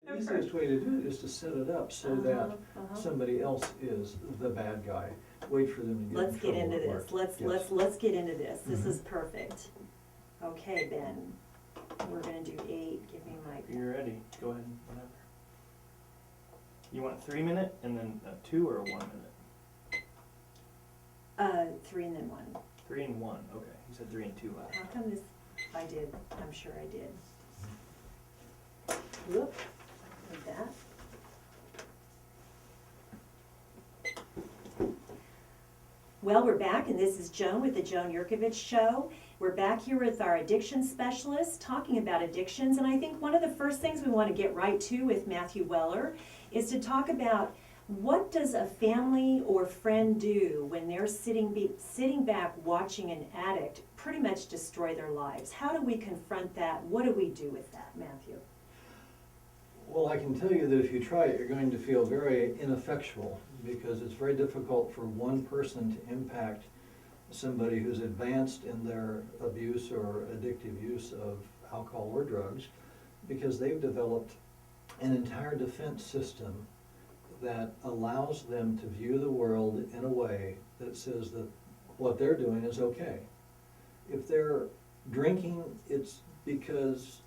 The easiest way to do it is to set it up so that somebody else is the bad guy. Wait for them to get Let's in get trouble into at this. work. Let's get into this. This is perfect. Okay, Ben, we're gonna do 8. Give me my. If you're ready, go ahead, whenever. You want 3 minute and then 2 or 1 minute? 3 and then 1. 3 and 1, okay. You said 3 and 2 last. How come this? I did. I'm sure I did. Whoop. Like that. Well, we're back, and this is Joan with the Joan Jerkovich Show. We're back here with our addiction specialist talking about addictions, and I think one of the first things we want to get right to with Matthew Weller is to talk about what does a family or friend do when they're sitting back watching an addict pretty much destroy their lives? How do we confront that? What do we do with that, Matthew? Well, I can tell you that if you try it, you're going to feel very ineffectual because it's very difficult for one person to impact somebody who's advanced in their abuse or addictive use of alcohol or drugs because they've developed an entire defense system that allows them to view the world in a way that says that what they're doing is okay. If they're drinking, it's because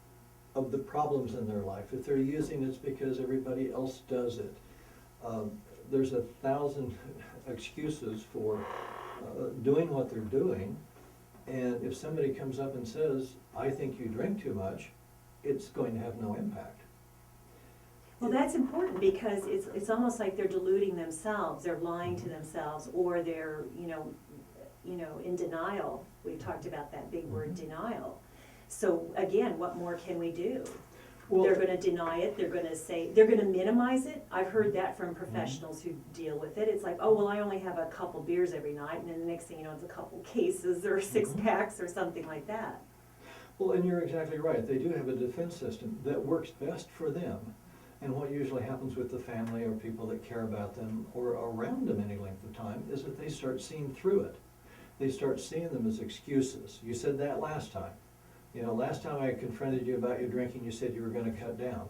of the problems in their life. If they're using, it's because everybody else does it. There's 1,000 excuses for doing what they're doing, and if somebody comes up and says, I think you drink too much, it's going to have no impact. Well, that's important because it's almost like they're deluding themselves, they're lying to themselves, or they're, in denial. We've talked about that big word, denial. So again, what more can we do? Well, they're going to deny it, they're going to say, they're going to minimize it. I've heard that from professionals who deal with it. It's like, oh, well, I only have a couple beers every night, and then the next thing you know, it's a couple cases or 6 packs or something like that. Well, and you're exactly right. They do have a defense system that works best for them. And what usually happens with the family or people that care about them or around them any length of time is that they start seeing through it. They start seeing them as excuses. You said that last time. Last time I confronted you about your drinking, you said you were going to cut down.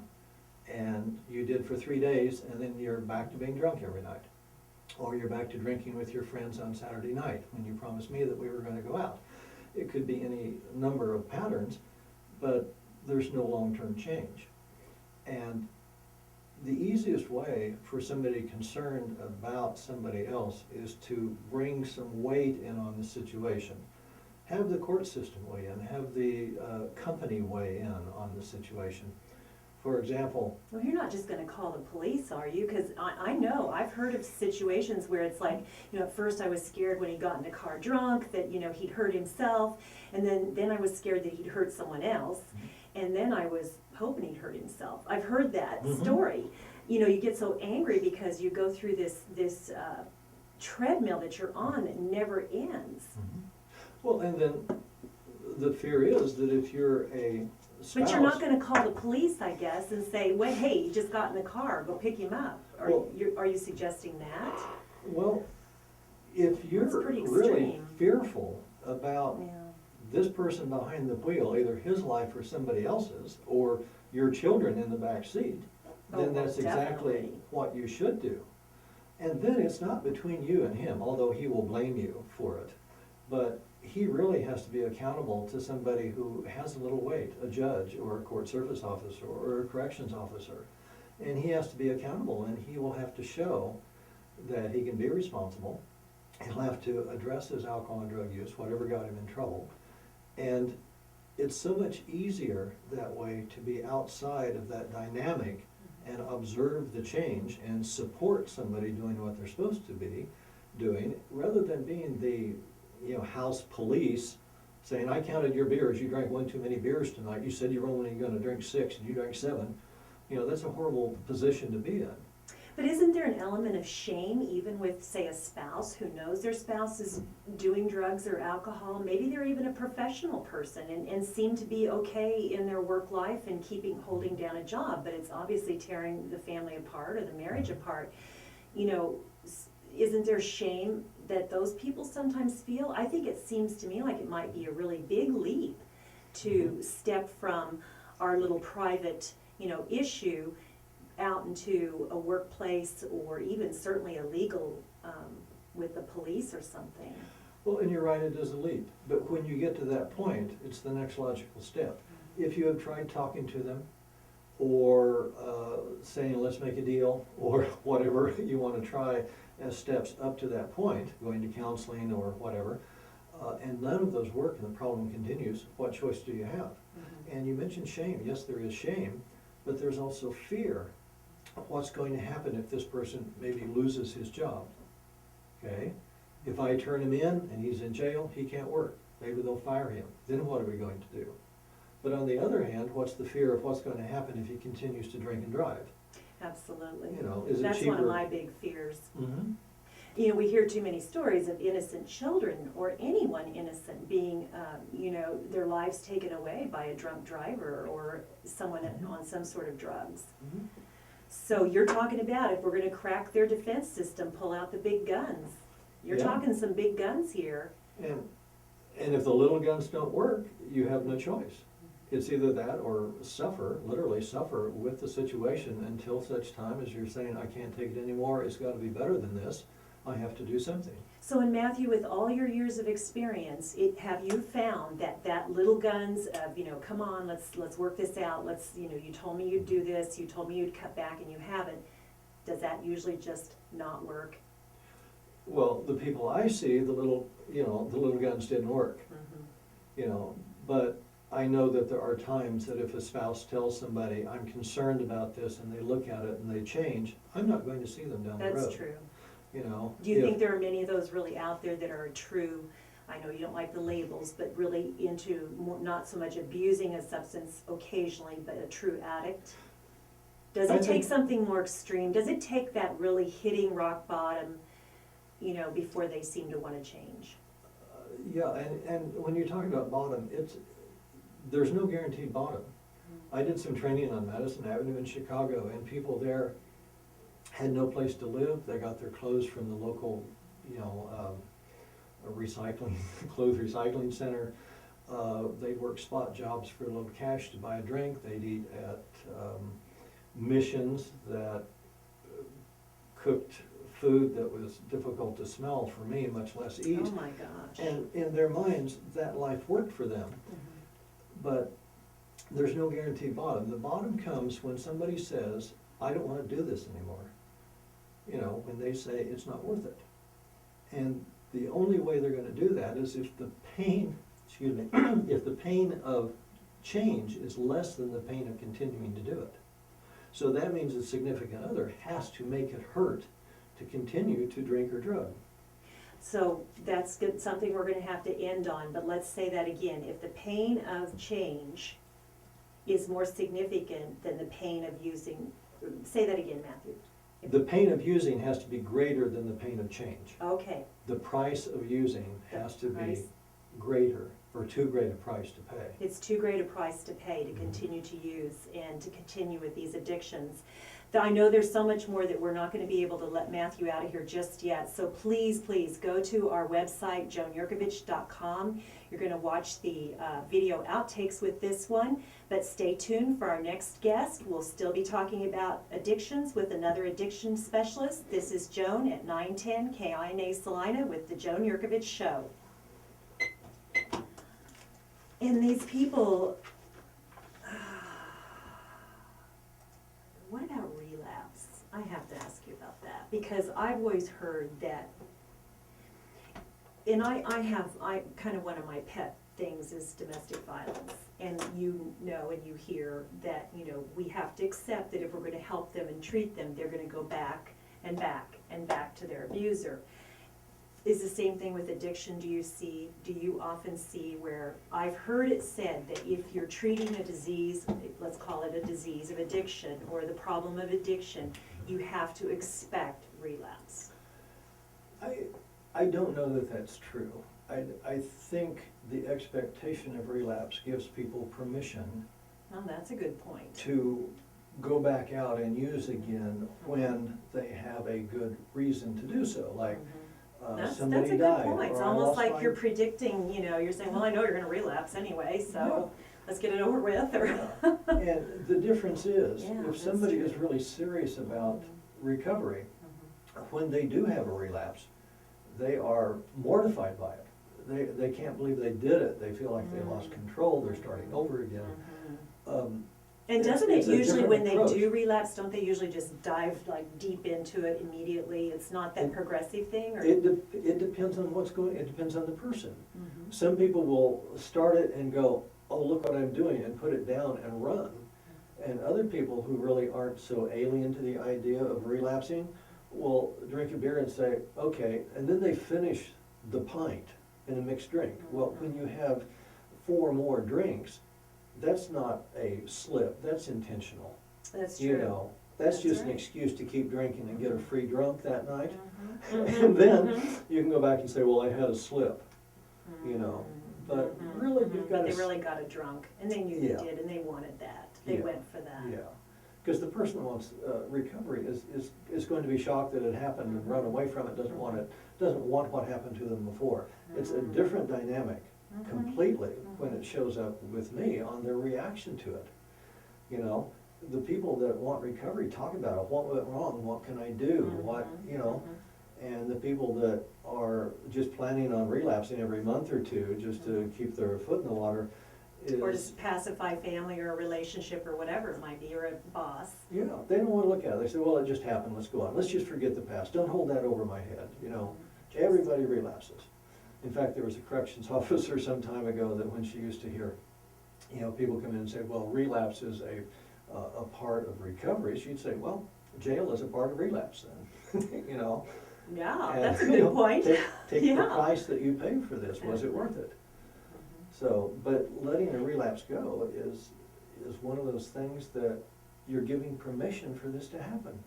And you did for 3 days, and then you're back to being drunk every night. Or you're back to drinking with your friends on Saturday night when you promised me that we were going to go out. It could be any number of patterns, but there's no long-term change. And the easiest way for somebody concerned about somebody else is to bring some weight in on the situation. Have the court system weigh in, have the company weigh in on the situation. For example... Well, you're not just going to call the police, are you? Because I know, I've heard of situations where it's like, at first I was scared when he got in the car drunk that, he'd hurt himself, and then I was scared that he'd hurt someone else, and then I was hoping he'd hurt himself. I've heard that story. You get so angry because you go through this treadmill that you're on that never ends. Well, and then the fear is that if you're a spouse... But you're not going to call the police, I guess, and say, well, hey, he just got in the car, go pick him up. Are you suggesting that? Well, if you're really fearful about this person behind the wheel, either his life or somebody else's, or your children in the back seat, then that's exactly what you should do. And then it's not between you and him, although he will blame you for it. But he really has to be accountable to somebody who has a little weight, a judge or a court service officer or a corrections officer. And he has to be accountable, and he will have to show that he can be responsible. He'll have to address his alcohol and drug use, whatever got him in trouble. And it's so much easier that way to be outside of that dynamic and observe the change and support somebody doing what they're supposed to be doing, rather than being the house police saying, I counted your beers, you drank 1 too many beers tonight, you said you were only going to drink 6 and you drank 7. That's a horrible position to be in. But isn't there an element of shame even with, say, a spouse who knows their spouse is doing drugs or alcohol? Maybe they're even a professional person and seem to be okay in their work life and holding down a job, but it's obviously tearing the family apart or the marriage apart. Isn't there shame that those people sometimes feel? I think it seems to me like it might be a really big leap to step from our little private, issue out into a workplace or even certainly a legal, with the police or something. Well, and you're right, it is a leap, but when you get to that point, it's the next logical step. If you have tried talking to them, or saying, let's make a deal, or whatever you want to try as steps up to that point, going to counseling or whatever, and none of those work and the problem continues, what choice do you have? And you mentioned shame. Yes, there is shame, but there's also fear. What's going to happen if this person maybe loses his job? Okay? If I turn him in and he's in jail, he can't work. Maybe they'll fire him. Then what are we going to do? But on the other hand, what's the fear of what's going to happen if he continues to drink and drive? Absolutely. You know, is it That's cheaper? one of my big fears. Mm-hmm. You know, we hear too many stories of innocent children or anyone innocent being, you know, their lives taken away by a drunk driver or someone on some sort of drugs. Mm-hmm. So you're talking about if we're gonna crack their defense system, pull out the big guns. You're Yeah. talking some big guns here. And if the little guns don't work, you have no choice. It's either that or suffer, literally suffer with the situation until such time as you're saying, I can't take it anymore, it's gotta be better than this, I have to do something. So in Matthew, with all your years of experience, have you found that little guns of, you know, come on, let's work this out, you know, you told me you'd do this, you told me you'd cut back and you haven't, does that usually just not work? Well, the people I see, the little guns didn't work, you know, but I know that there are times that if a spouse tells somebody, I'm concerned about this, and they look at it and they change, I'm not going to see them down the road. That's true. You know. Do you think there are many of those really out there that are true, I know you don't like the labels, but really into not so much abusing a substance occasionally, but a true addict? Does I it take think- something more extreme? Does it take that really hitting rock bottom, you know, before they seem to want to change? Yeah, and when you're talking about bottom, there's no guaranteed bottom. I did some training on Madison Avenue in Chicago, and people there had no place to live. They got their clothes from the local, you know, clothes recycling center. They'd work spot jobs for a little cash to buy a drink. They'd eat at missions that cooked food that was difficult to smell for me, much less eat. Oh my gosh. And in their minds, that life worked for them. But there's no guaranteed bottom. The bottom comes when somebody says, I don't want to do this anymore. You know, when they say it's not worth it. And the only way they're going to do that is if the pain, if the pain of change is less than the pain of continuing to do it. So that means a significant other has to make it hurt to continue to drink or drug. So that's good, something we're gonna have to end on, but let's say that again. If the pain of change is more significant than the pain of using, say that again, Matthew. The pain of using has to be greater than the pain of change. Okay, The price of using has to be price. greater, or too great a price to pay. it's too great a price to pay to continue to use and to continue with these addictions. I know there's so much more that we're not gonna be able to let Matthew out of here just yet, so please, please go to our website, joanjerkovich.com. You're gonna watch the video outtakes with this one, but stay tuned for our next guest. We'll still be talking about addictions with another addiction specialist. This is Joan at 910 KINA Salina with the Joan Jerkovich Show. And these people, what about relapse? I have to ask you about that, because I've always heard that, and I kind of one of my pet things is domestic violence. And you know and you hear that, you know, we have to accept that if we're gonna help them and treat them, they're gonna go back and back and back to their abuser. Is the same thing with addiction? Do you often see where, I've heard it said that if you're treating a disease, let's call it a disease of addiction or the problem of addiction, you have to expect relapse. I don't know that that's true. I think the expectation of relapse gives people permission Oh, that's a good point. to go back out and use again when they have a good reason to do so, like That's somebody a good died. point. It's or I almost lost like my- you're predicting, you know, you're saying, well, I know you're gonna relapse anyway, so let's get it over with, or. And the difference is, Yeah, if that's somebody true. is really serious about recovery, when they do have a relapse, they are mortified by it. They can't believe they did it. They feel like they lost control, they're starting over again. And It's- doesn't it it's a usually, different when they approach. do relapse, don't they usually just dive like deep into it immediately? It's not that progressive thing, or? It depends on what's going, it depends on the person. Mhm. Some people will start it and go, oh, look what I'm doing, and put it down and run. And other people who really aren't so alien to the idea of relapsing will drink a beer and say, okay, and then they finish the pint in a mixed drink. Well, when you have 4 more drinks, that's not a slip, that's intentional. That's You true. know, that's That's just an right. excuse to keep drinking and get a free drunk that night. Mhm. And then Mhm. you can go back and say, well, I had a slip, you know. But Mhm. really, Mhm. you've got But to. they really got it drunk, and they knew they Yeah. did, and they wanted that. They Yeah. went for that. Yeah, because the person who wants recovery is going to be shocked that it happened and run away from it, doesn't want it, doesn't want what happened to them before. It's a different dynamic completely when it shows up with me on their reaction to it. You know, the people that want recovery talk about it, what went wrong, what can I do, what, you know, and the people that are just planning on relapsing every month or two just to keep their foot in the water Or is, just pacify family or a relationship or whatever it might be, or a boss. you know, they don't wanna look at it. They say, well, it just happened, let's go on. Let's just forget the past. Don't hold that over my head, you know. Everybody relapses. In fact, there was a corrections officer some time ago that when she used to hear, you know, people come in and say, well, relapse is a part of recovery, she'd say, well, jail is a part of relapse then, you know. Yeah, And, that's a you good know, point. Take the Yeah. price that you paid for this, was it worth it? So, but letting a relapse go is one of those things that you're giving permission for this to happen.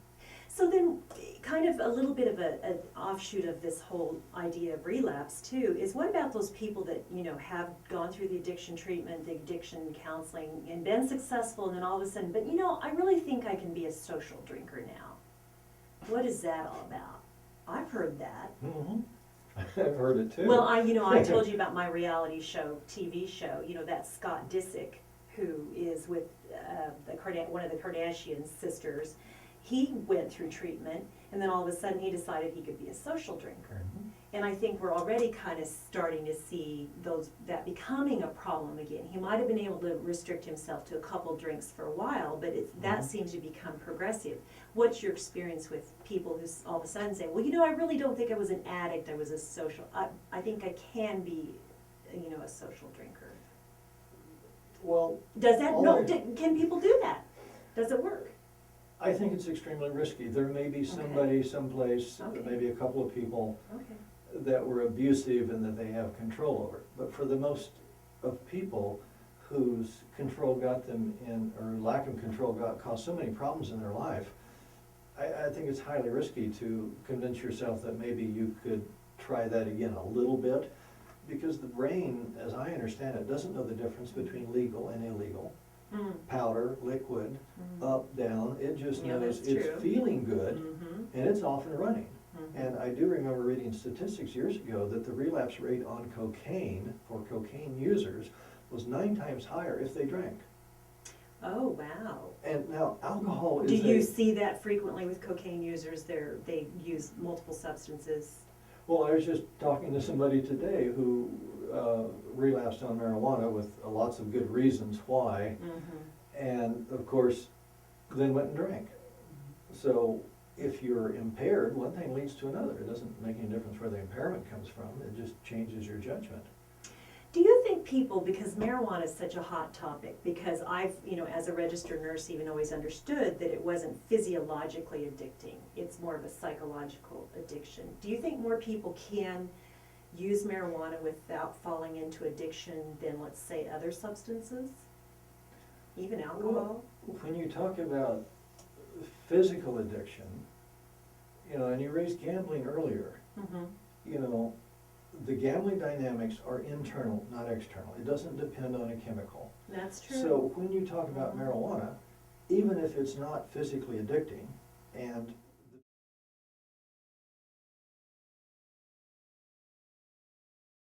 So then, kind of a little bit of an offshoot of this whole idea of relapse too, is what about those people that, you know, have gone through the addiction treatment, the addiction counseling, and been successful, and then all of a sudden, but you know, I really think I can be a social drinker now. What is that all about? I've heard that. I've heard it too. Well, I told you about my reality show, TV show, you know, that's Scott Disick, who is with one of the Kardashian sisters. He went through treatment, and then all of a sudden he decided he could be a social drinker. And I think we're already kind of starting to see that becoming a problem again. He might have been able to restrict himself to a couple drinks for a while, but that seems to become progressive. What's your experience with people who all of a sudden say, well, you know, I really don't think I was an addict, I was a social, I think I can be, you know, a social drinker. Well, Does that, all no, I- can people do that? Does it work? I think it's extremely risky. There may be somebody someplace, Okay. maybe a couple of people Okay. that were abusive and that they have control over. But for the most of people whose control got them in, or lack of control caused so many problems in their life, I think it's highly risky to convince yourself that maybe you could try that again a little bit, because the brain, as I understand it, doesn't know the difference between legal and illegal. Powder, liquid, up, down, it just Yeah, knows that's it's true. feeling good Mm-hmm. and it's off and running. And I do remember reading statistics years ago that the relapse rate on cocaine for cocaine users was 9 times higher if they drank. Oh, wow. And now alcohol Do is you see that frequently with cocaine users? They use multiple substances? well, I was just talking to somebody today who relapsed on marijuana with lots of good reasons why, and of course, then went and drank. So if you're impaired, one thing leads to another. It doesn't make any difference where the impairment comes from, it just changes your judgment. Do you think people, because marijuana is such a hot topic, because I've, you know, as a registered nurse even always understood that it wasn't physiologically addicting, it's more of a psychological addiction. Do you think more people can use marijuana without falling into addiction than, let's say, other substances? Even alcohol? When you talk about physical addiction, you know, and you raised gambling earlier, you know, the gambling dynamics are internal, not external. It doesn't depend on a chemical. That's true. So when you talk about marijuana, even if it's not physically addicting, and